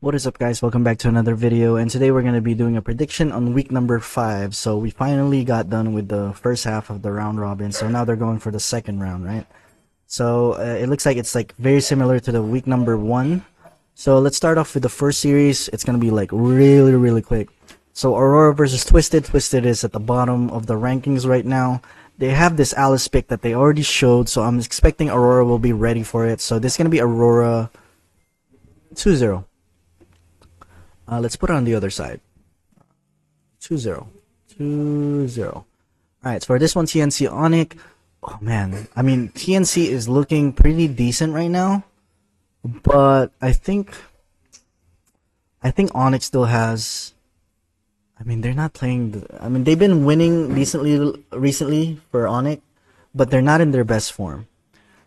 What is up, guys? Welcome back to another video, and today we're going to be doing a prediction on week number 5. So we finally got done with the first half of the round robin, so now they're going for the second round, right? So it looks like it's like very similar to the week number 1. So let's start off with the first series. It's going to be like really quick. So Aurora versus Twisted. Twisted is at the bottom of the rankings right now. They have this Alice pick that they already showed, so I'm expecting Aurora will be ready for it. So this is going to be Aurora 2-0. Let's put it on the other side. 2-0. 2-0. Alright, so for this one, TNC Onic. Oh man, I mean, TNC is looking pretty decent right now. But I think Onic still has... I mean, they're not playing... I mean, they've been winning recently for Onic, but they're not in their best form.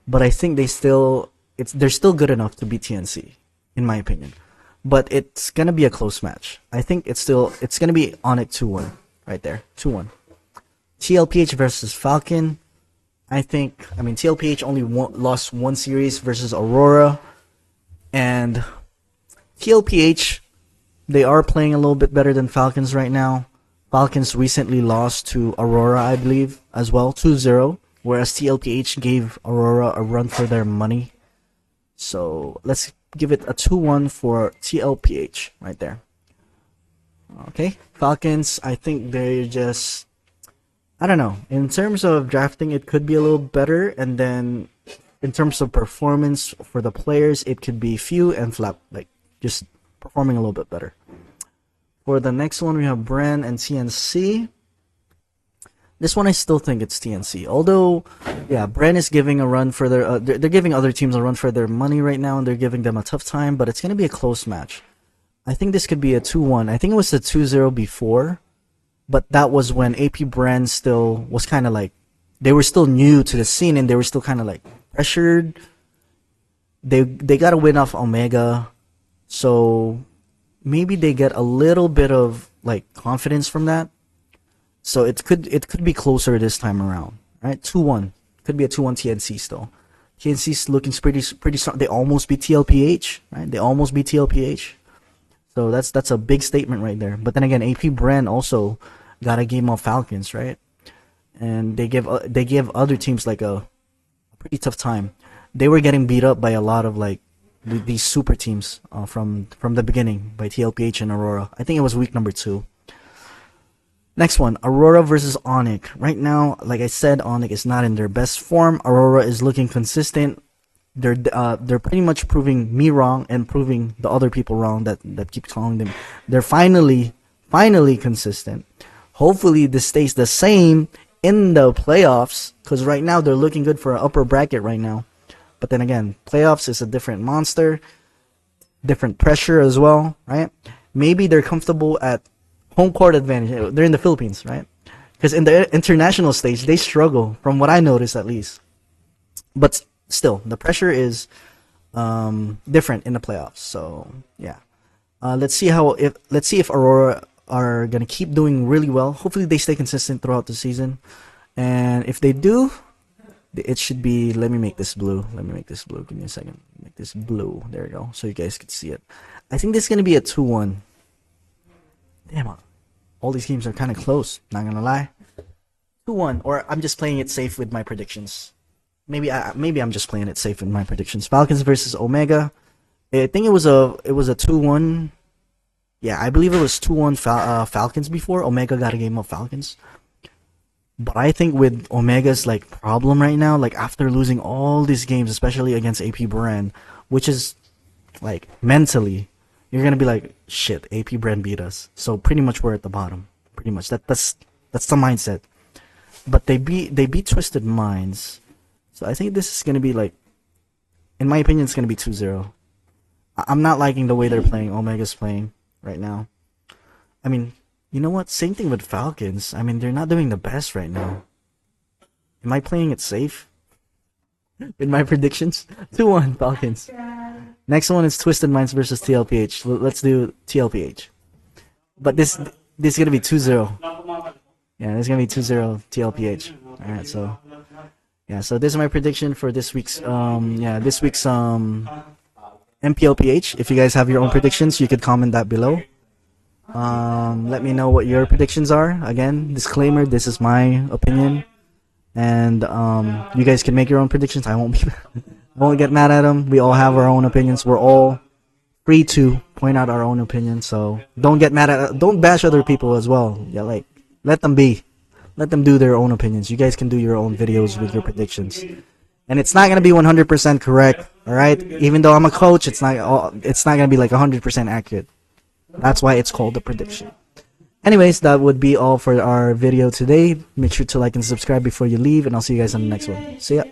But I think they're still good enough to beat TNC, in my opinion. But it's gonna be a close match. I think it's gonna be Onic 2-1 right there, 2-1. TLPH versus Falcon. I mean TLPH only lost one series versus Aurora, and TLPH, they are playing a little bit better than Falcons right now. Falcons recently lost to Aurora, I believe, as well, 2-0, whereas TLPH gave Aurora a run for their money. So let's give it a 2-1 for TLPH right there. Okay, Falcons, I think they're just... I don't know. In terms of drafting, it could be a little better, and then in terms of performance for the players, it could be few and flap, like just performing a little bit better. For the next one, we have Bren and TNC. This one, I still think it's TNC. Although, yeah, Bren is giving a run for their... they're giving other teams a run for their money right now, and they're giving them a tough time, but it's going to be a close match. I think this could be a 2-1. I think it was a 2-0 before, but that was when AP Bren still was kind of like... They were still new to the scene, and they were still kind of like pressured. They got to win off Omega, so maybe they get a little bit of like confidence from that. So it could be closer this time around, right? 2-1 could be a 2-1 TNC still. TNC's looking pretty strong. They almost beat TLPH, right? They almost beat TLPH. So that's a big statement right there. But then again, AP Bren also got a game of Falcons, right? And they give other teams like a pretty tough time. They were getting beat up by a lot of like these super teams from the beginning by TLPH and Aurora. I think it was week number 2. Next one, Aurora versus Onic. Right now, like I said, Onic is not in their best form. Aurora is looking consistent. They're pretty much proving me wrong and proving the other people wrong that keep calling them. They're finally consistent. Hopefully this stays the same in the playoffs, because right now they're looking good for an upper bracket right now. But then again, playoffs is a different monster, different pressure as well, right? Maybe they're comfortable at home court advantage. They're in the Philippines, right? Because in the international stage, they struggle, from what I noticed at least. But still, the pressure is different in the playoffs. So yeah, let's see if Aurora are gonna keep doing really well. Hopefully, they stay consistent throughout the season, and if they do, it should be. Let me make this blue. Give me a second. Make this blue. There we go. So you guys can see it. I think this is gonna be a 2-1. Damn, all these games are kind of close, not gonna lie. 2-1, or I'm just playing it safe with my predictions. Maybe I'm just playing it safe with my predictions. Falcons versus Omega. I think it was a 2-1. Yeah, I believe it was 2-1 Falcons before. Omega got a game of Falcons. But I think with Omega's like problem right now, like after losing all these games, especially against AP Bren, which is like mentally, you're gonna be like, shit, AP Bren beat us. So pretty much we're at the bottom. Pretty much that's the mindset. But they beat Twisted Minds. So I think this is gonna be like, in my opinion, it's gonna be 2-0. I'm not liking the way they're playing. Omega's playing right now. I mean, you know what? Same thing with Falcons. I mean, they're not doing the best right now. Am I playing it safe? In my predictions, 2-1 Falcons. Next one is Twisted Minds versus TLPH. Let's do TLPH. But this is gonna be 2-0. Yeah, this is gonna be 2-0 TLPH. All right, so yeah, so this is my prediction for this week's MPLPH. If you guys have your own predictions, you could comment that below. Let me know what your predictions are. Again, disclaimer: this is my opinion, and you guys can make your own predictions. I won't be, I won't get mad at them. We all have our own opinions. We're all free to point out our own opinions. So don't get mad at, don't bash other people as well. Yeah, like let them be, let them do their own opinions. You guys can do your own videos with your predictions, and it's not gonna be 100% correct. All right, even though I'm a coach, it's not gonna be like 100% accurate. That's why it's called a prediction. Anyways, that would be all for our video today. Make sure to like and subscribe before you leave, and I'll see you guys on the next one. See ya.